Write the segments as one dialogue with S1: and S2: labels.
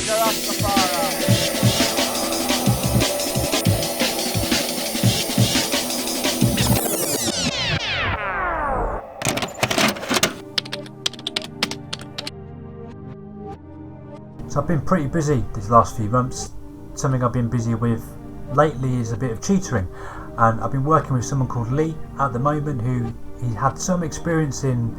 S1: So I've been pretty busy these last few months. Something I've been busy with lately is a bit of tutoring, and I've been working with someone called Lee at the moment who he had some experience in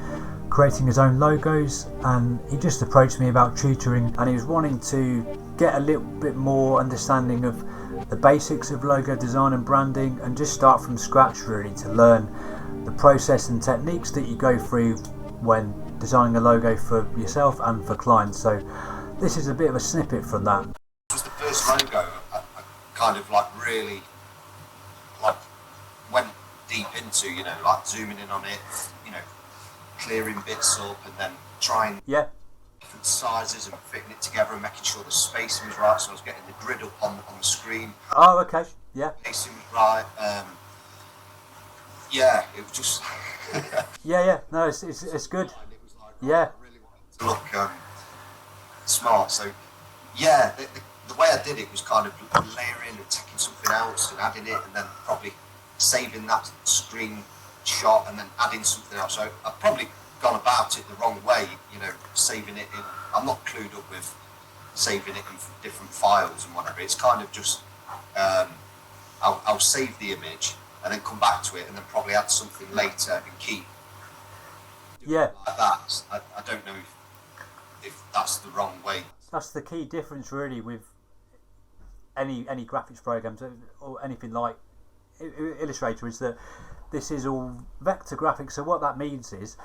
S1: creating his own logos, and he just approached me about tutoring, and he was wanting to get a little bit more understanding of the basics of logo design and branding, and just start from scratch really to learn the process and techniques that you go through when designing a logo for yourself and for clients. So this is a bit of a snippet from that.
S2: It was the first logo I kind of like really like went deep into, you know, like zooming in on it, you know, clearing bits up and then trying different sizes and fitting it together and making sure the spacing was right, so I was getting the grid up on the screen.
S1: Oh, okay, yeah.
S2: Spacing was right. Yeah, it was just.
S1: yeah. No, it's good.
S2: It was like,
S1: yeah.
S2: I really wanted to look smart. So, yeah, the way I did it was kind of layering and taking something else and adding it, and then probably saving that screen shot and then adding something else. So I've probably gone about it the wrong way, you know, saving it in. I'm not clued up with saving it in different files and whatever. It's kind of just I'll save the image and then come back to it and then probably add something later and keep doing it like that. I don't know if that's the wrong way.
S1: That's the key difference really with any graphics programs or anything like Illustrator, is that this is all vector graphics. So what that means is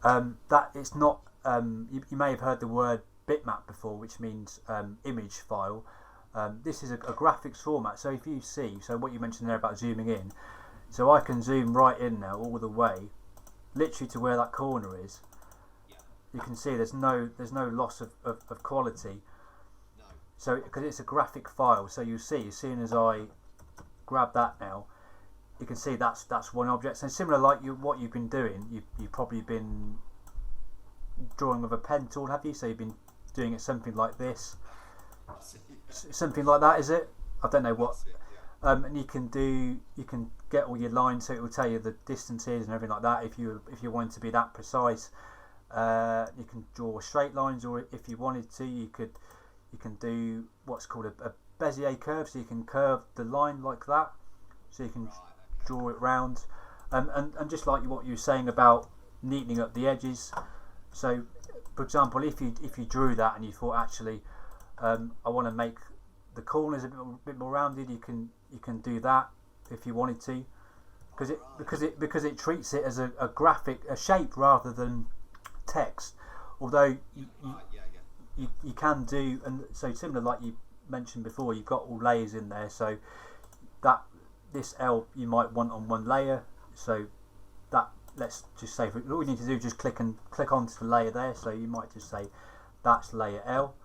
S1: that it's not you may have heard the word bitmap before, which means image file. This is a graphics format. So if you see, so what you mentioned there about zooming in, so I can zoom right in now all the way literally to where that corner is. You can see there's no loss of quality.
S2: No.
S1: So because it's a graphic file, so you see as soon as I grab that now, you can see that's one object. So similar like what you've been doing, you've probably been drawing with a pen tool, have you? So you've been doing it something like this, something like that, is it? I don't know what. And you can get all your lines, so it will tell you the distances and everything like that. If you want to be that precise. You can draw straight lines, or if you wanted to, you can do what's called a Bezier curve, so you can curve the line like that, so you can draw it round, and just like what you were saying about neatening up the edges. So for example, if you drew that and you thought actually I want to make the corners a bit more rounded, you can do that if you wanted to, because it treats it as a graphic, a shape rather than text. Although you can do, and so similar like you mentioned before, you've got all layers in there, so that this L you might want on one layer, so that, let's just say all you need to do is just click onto the layer there, so you might just say that's layer L,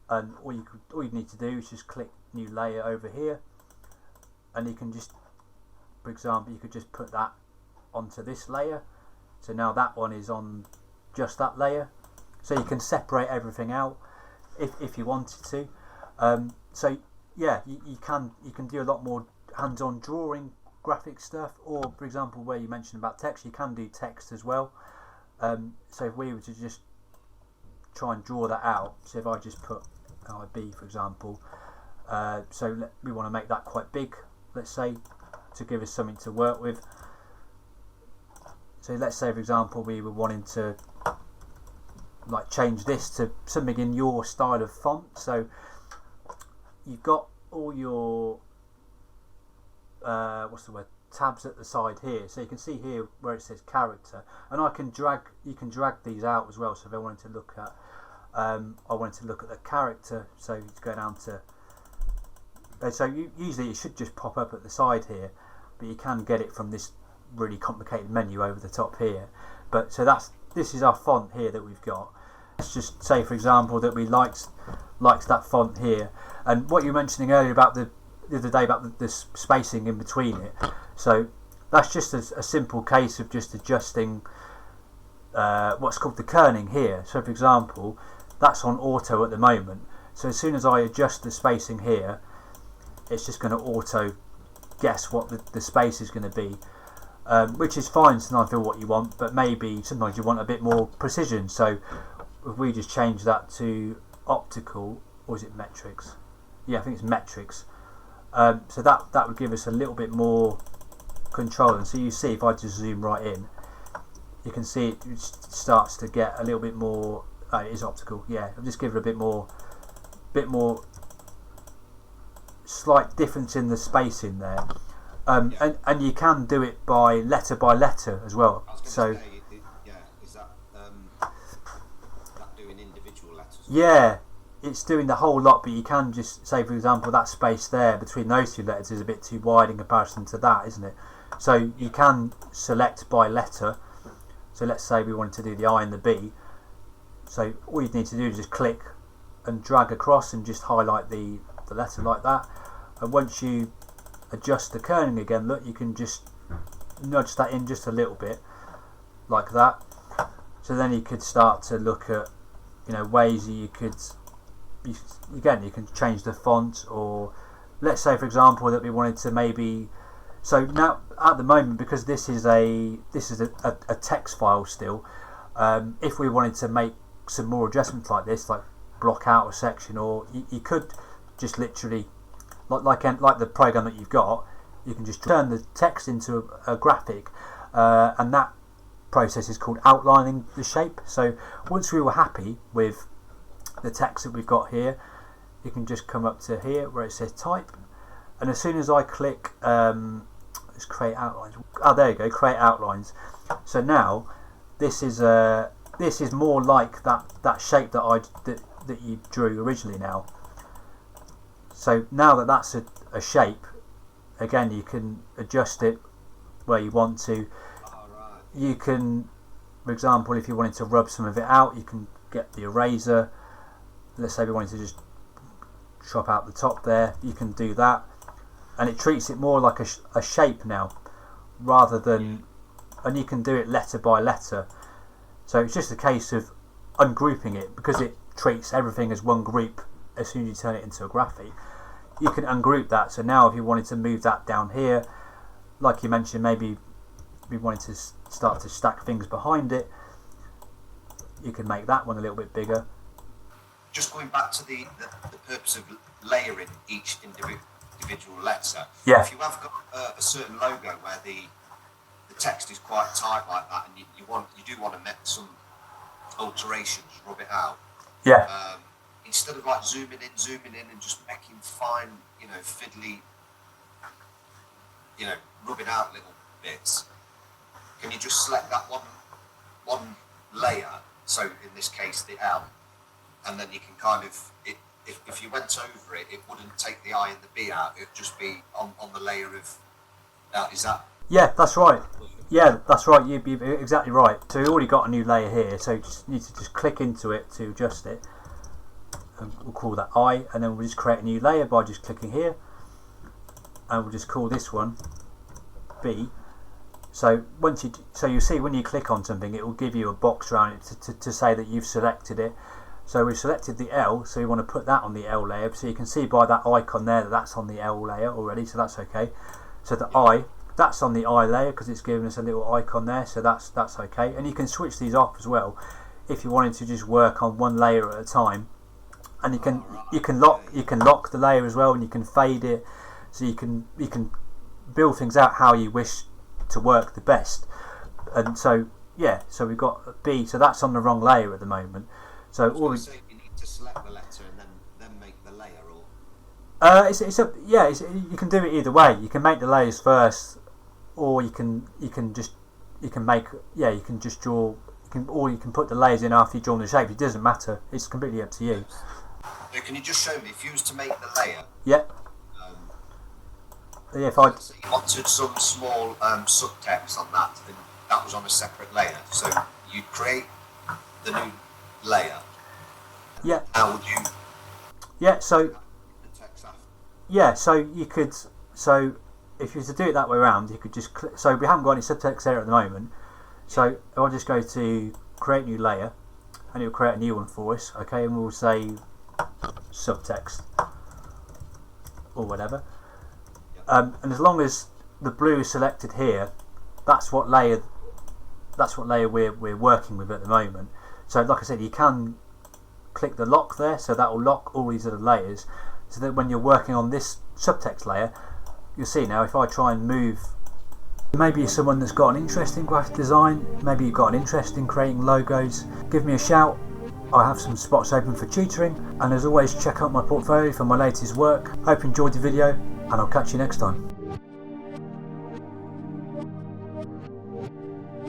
S1: and all you need to do is just click new layer over here, and you can just, for example, you could just put that onto this layer. So now that one is on just that layer, so you can separate everything out if you wanted to. So yeah, you can do a lot more hands-on drawing, graphic stuff, or for example where you mentioned about text, you can do text as well. So if we were to just try and draw that out, so if I just put IB for example, so we want to make that quite big, let's say, to give us something to work with. So let's say for example we were wanting to like change this to something in your style of font. So you've got all your tabs at the side here, so you can see here where it says character, and you can drag these out as well. So if I wanted to look at the character, so you go down to usually it should just pop up at the side here, but you can get it from this really complicated menu over the top here. But so this is our font here that we've got. Let's just say for example that we liked that font here, and what you were mentioning earlier about the other day about the spacing in between it, so that's just a simple case of just adjusting what's called the kerning here. So for example that's on auto at the moment, So as soon as I adjust the spacing here, it's just going to auto guess what the space is going to be, which is fine sometimes for what you want, but maybe sometimes you want a bit more precision. So if we just change that to optical, or is it metrics? Yeah, I think it's metrics. So that would give us a little bit more control. And so you see, if I just zoom right in, you can see it starts to get a little bit more. It is optical. Yeah, I'll just give it a bit more slight difference in the spacing there. And you can do it by letter as well. So
S2: say, is that doing individual letters?
S1: Yeah, it's doing the whole lot, but you can just say, for example, that space there between those two letters is a bit too wide in comparison to that, isn't it? So you can select by letter. So let's say we wanted to do the I and the B. So all you need to do is just click and drag across and just highlight the letter like that. And once you adjust the kerning again, look, you can just nudge that in just a little bit like that. So then you could start to look at, ways that you can change the font, or let's say, for example, that we wanted to maybe. So now at the moment, because this is a text file still, if we wanted to make some more adjustments like this, like block out a section, or you could just literally like the program that you've got, you can just turn the text into a graphic, and that process is called outlining the shape. So once we were happy with the text that we've got here, you can just come up to here where it says type, and as soon as I click let's create outlines. There you go, create outlines. So now this is more like that shape that you drew originally now. So now that that's a shape, again, you can adjust it where you want to. You can, for example, if you wanted to rub some of it out, you can get the eraser. Let's say we wanted to just chop out the top there, you can do that, and it treats it more like a shape now, rather than, and you can do it letter by letter. So it's just a case of ungrouping it, because it treats everything as one group. As soon as you turn it into a graphic, you can ungroup that. So now if you wanted to move that down here, like you mentioned, maybe we wanted to start to stack things behind it, you can make that one a little bit bigger.
S2: Just going back to the purpose of layering each individual letter,
S1: Yeah.
S2: If you have got a certain logo where the text is quite tight like that, and you do want to make some alterations, rub it out.
S1: Yeah.
S2: Instead of like zooming in and just making fine, fiddly, rubbing out little bits, can you just select that one layer? So in this case, the L, and then you can kind of, if you went over it, it wouldn't take the I and the B out. It'd just be on the layer of. Is that?
S1: Yeah, that's right. Yeah, that's right. You'd be exactly right. So we already got a new layer here, so you just need to just click into it to adjust it. And we'll call that I, and then we'll just create a new layer by just clicking here, and we'll just call this one B. So you see when you click on something, it will give you a box around it to say that you've selected it. So we've selected the L, so we want to put that on the L layer. So you can see by that icon there that that's on the L layer already, so that's okay. So the I, that's on the I layer because it's giving us a little icon there, so that's okay. And you can switch these off as well if you wanted to just work on one layer at a time. And you can lock the layer as well, and you can fade it, so you can build things out how you wish to work the best. And so so we've got B, so that's on the wrong layer at the moment. So
S2: you need to select the letter and then make the layer, or
S1: you can do it either way. You can make the layers first, or you can just draw. Or you can put the layers in after you've drawn the shape. It doesn't matter. It's completely up to you.
S2: So can you just show me, if you was to make the layer?
S1: Yeah. If I
S2: wanted some small subtext on that, and that was on a separate layer. So you'd create the new layer.
S1: Yeah.
S2: How would you?
S1: Yeah. So.
S2: The text after.
S1: Yeah. So you could. So if you were to do it that way around, you could just click. So we haven't got any subtext there at the moment. So I'll just go to create new layer, and it'll create a new one for us. Okay, and we'll say subtext or whatever. And as long as the blue is selected here, that's what layer we're working with at the moment. So like I said, you can click the lock there, so that will lock all these other layers, so that when you're working on this subtext layer, you'll see now if I try and move, maybe you're someone that's got an interest in graphic design, maybe you've got an interest in creating logos, give me a shout. I have some spots open for tutoring, and as always, check out my portfolio for my latest work. Hope you enjoyed the video, and I'll catch you next time.